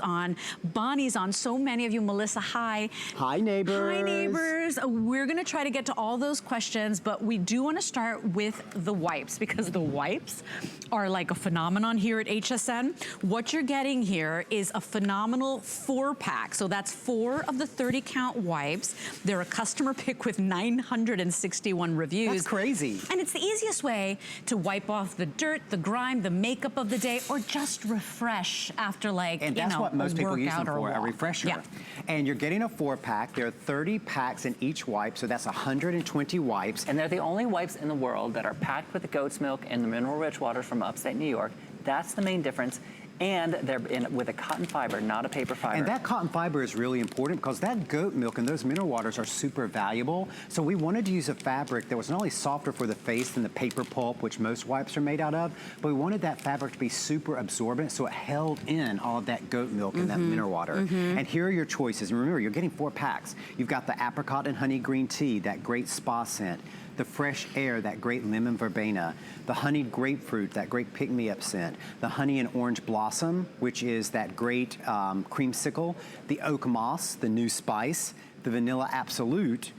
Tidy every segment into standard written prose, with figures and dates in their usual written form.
on, Bonnie's on, so many of you, Melissa, hi. Hi, neighbors. Hi, neighbors. We're gonna try to get to all those questions, but we do wanna start with the wipes because the wipes are like a phenomenon here at HSN. What you're getting here is a phenomenal 4-pack. So that's 4 of the 30 count wipes. They're a customer pick with 961 reviews. That's crazy. And it's the easiest way to wipe off the dirt, the grime, the makeup of the day, or just refresh after, like, and that's what most people use them for, a refresher. Yeah. And you're getting a 4-pack. There are 30 packs in each wipe, so that's 120 wipes. And they're the only wipes in the world that are packed with the goat's milk and the mineral-rich waters from upstate New York. That's the main difference. And they're with a cotton fiber, not a paper fiber. And that cotton fiber is really important because that goat milk and those mineral waters are super valuable. So we wanted to use a fabric that was not only softer for the face than the paper pulp, which most wipes are made out of, but we wanted that fabric to be super absorbent so it held in all of that goat milk and that mineral water. And here are your choices. And remember, you're getting 4 packs. You've got the apricot and honey green tea, that great spa scent. The fresh air, that great lemon verbena, the honeyed grapefruit, that great pick-me-up scent, the honey and orange blossom, which is that great creamsicle, the oak moss, the new spice, the vanilla absolute,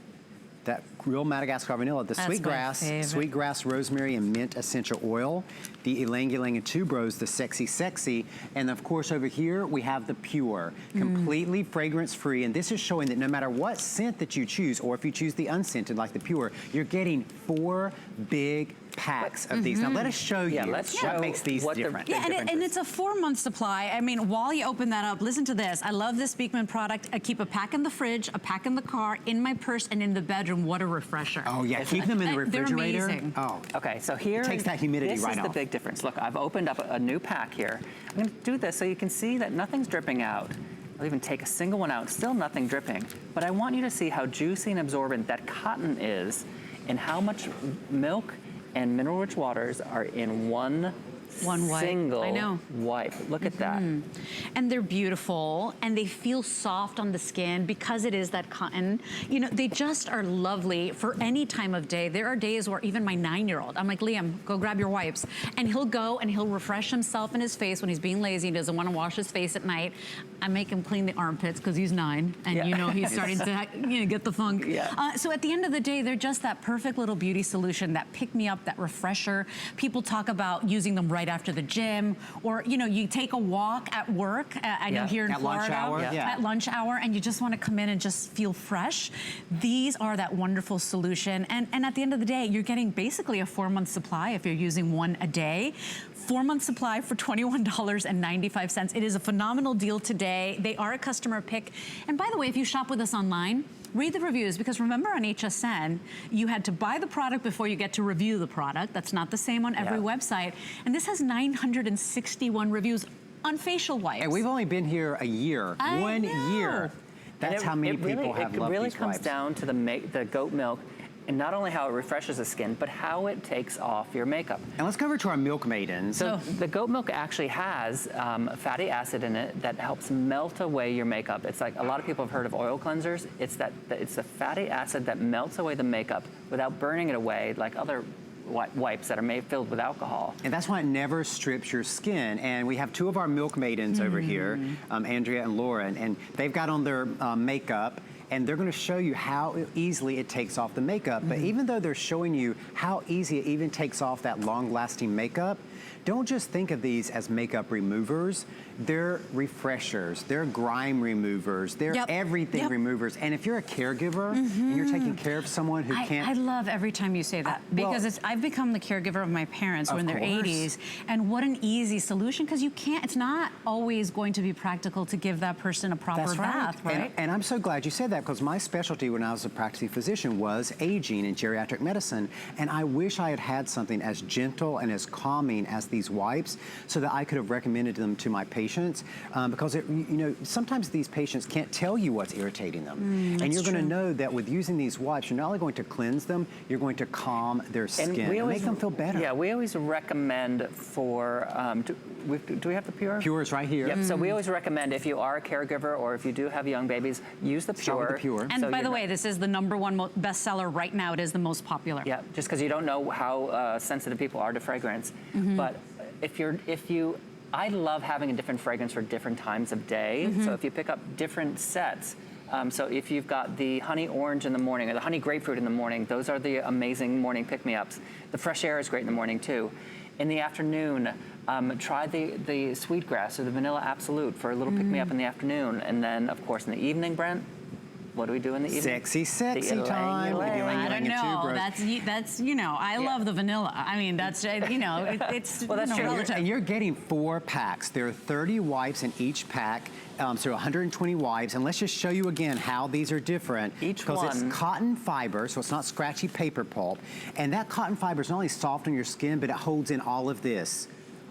that real Madagascar vanilla, the sweetgrass, rosemary, and mint essential oil, the ylang-ylang and tuberose, the sexy, and of course over here we have the pure, completely fragrance-free, and this is showing that no matter what scent that you choose, or if you choose the unscented like the pure, you're getting 4 big packs of these. Now let us show you what makes these different. Yeah, and it's a 4-month supply. I mean, while you open that up, listen to this. I love this Beekman product. I keep a pack in the fridge, a pack in the car, in my purse, and in the bedroom. What a refresher. Oh yeah, keep them in the refrigerator. They're amazing. Oh. Okay, so here, it takes that humidity right off. This is the big difference. Look, I've opened up a new pack here. I'm gonna do this so you can see that nothing's dripping out. I'll even take a single one out, still nothing dripping. But I want you to see how juicy and absorbent that cotton is and how much milk and mineral-rich waters are in one wipe. single wipe. Look at that. And they're beautiful, and they feel soft on the skin because it is that cotton. You know, they just are lovely for any time of day. There are days where even my 9-year-old, I'm like, Liam, go grab your wipes. And he'll go and he'll refresh himself in his face when he's being lazy. He doesn't want to wash his face at night. I make him clean the armpits because he's 9, and you know he's starting to get the funk. So at the end of the day, they're just that perfect little beauty solution, that pick-me-up, that refresher. People talk about using them right after the gym, or you take a walk at work. I know here in Florida, at lunch hour, and you just want to come in and just feel fresh. These are that wonderful solution, and at the end of the day, you're getting basically a 4-month supply if you're using one a day. 4-month supply for $21.95. It is a phenomenal deal today. They are a customer pick, and by the way, if you shop with us online, read the reviews, because remember on HSN, you had to buy the product before you get to review the product. That's not the same on every website. And this has 961 reviews on facial wipes. And we've only been here a year, 1 year. That's how many people have loved these wipes. It really comes down to the goat milk, and not only how it refreshes the skin, but how it takes off your makeup. And let's go over to our milk maidens. So the goat milk actually has fatty acid in it that helps melt away your makeup. It's like, a lot of people have heard of oil cleansers. It's the fatty acid that melts away the makeup without burning it away like other wipes that are filled with alcohol. And that's why it never strips your skin. And we have 2 of our milk maidens over here, Andrea and Lauren, and they've got on their makeup, and they're gonna show you how easily it takes off the makeup. But even though they're showing you how easy it even takes off that long-lasting makeup, don't just think of these as makeup removers. They're refreshers, they're grime removers, they're everything removers. And if you're a caregiver and you're taking care of someone who can't... I love every time you say that, because I've become the caregiver of my parents who are in their 80s, and what an easy solution, because you can't, it's not always going to be practical to give that person a proper bath, right? And I'm so glad you said that, because my specialty when I was a practicing physician was aging and geriatric medicine, and I wish I had had something as gentle and as calming as these wipes so that I could have recommended them to my patients, because sometimes these patients can't tell you what's irritating them, and you're going to know that with using these wipes, you're not only going to cleanse them, you're going to calm their skin and make them feel better. Yeah, we always recommend for do we have the Pure? Pure is right here. Yep. So we always recommend, if you are a caregiver or if you do have young babies, use the Pure. Start with the Pure. And so by the way, this is the #1 bestseller right now. It is the most popular. Yeah, just because you don't know how sensitive people are to fragrance. But if you I love having a different fragrance for different times of day. So if you pick up different sets, so if you've got the honey orange in the morning or the honey grapefruit in the morning, those are the amazing morning pick-me-ups. The fresh air is great in the morning too. In the afternoon, try the sweetgrass or the vanilla absolute for a little pick-me-up in the afternoon. And then, of course, in the evening, Brent, what do we do in the evening? Sexy time. I don't know. That's you know, I love the vanilla. I mean, that's, you know, it's well, that's true. And you're getting 4 packs. There are 30 wipes in each pack, so 120 wipes. And let's just show you again how these are different. Each one. Because it's cotton fiber, so it's not scratchy paper pulp. And that cotton fiber is not only soft on your skin, but it holds in all of this.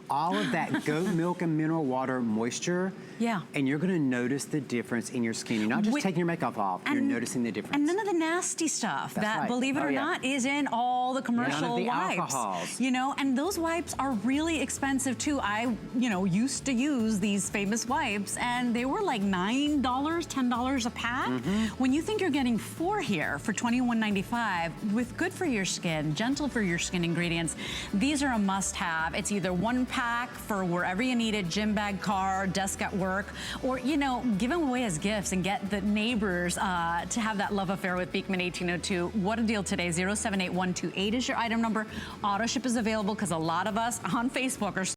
All of that goat milk and mineral water moisture. Yeah. And you're gonna notice the difference in your skin. You're not just taking your makeup off, you're noticing the difference. And none of the nasty stuff that, right. believe it or not, is in all the commercial none of the wipes. alcohols. You know, and those wipes are really expensive too. I, you know, used to use these famous wipes and they were like $9, $10 a pack. When you think you're getting 4 here for $21.95 with good for your skin, gentle for your skin ingredients, these are a must-have. It's either 1 pack for wherever you need it, gym bag, car, desk at work, or, you know, give them away as gifts and get the neighbors to have that love affair with Beekman 1802. What a deal today. 078128 is your item number. AutoShip is available because a lot of us on Facebook are